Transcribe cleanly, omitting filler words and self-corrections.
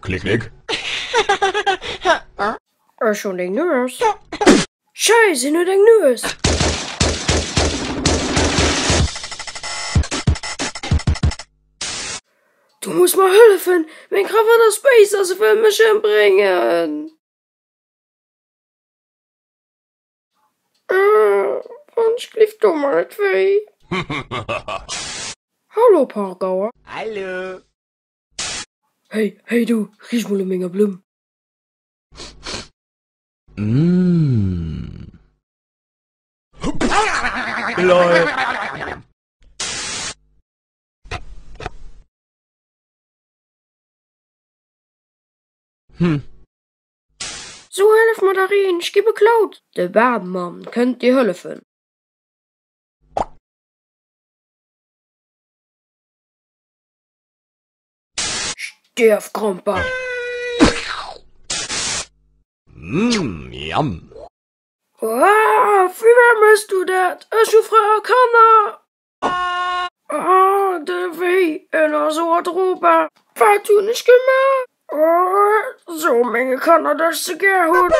Klick, klick. Schon den Nürs. Scheiße, nur den Nürs. Du musst mal helfen, wenn Kraft das Space aus dem Mischen bringen. Und schläft du mal nicht weh. Hallo, Pargauer. Hallo. Hey du, riech mal meine Blumen. Lol. So helf mir darin, ich gebe Klaut. Der Babenmann könnt dir helfen. Stirb, Kromper. Yum. Wie wärm bist du dat? Ich frage Kanal. Der weh, in so drüber. Was du nicht gemacht? So Menge kann er das so gern holen.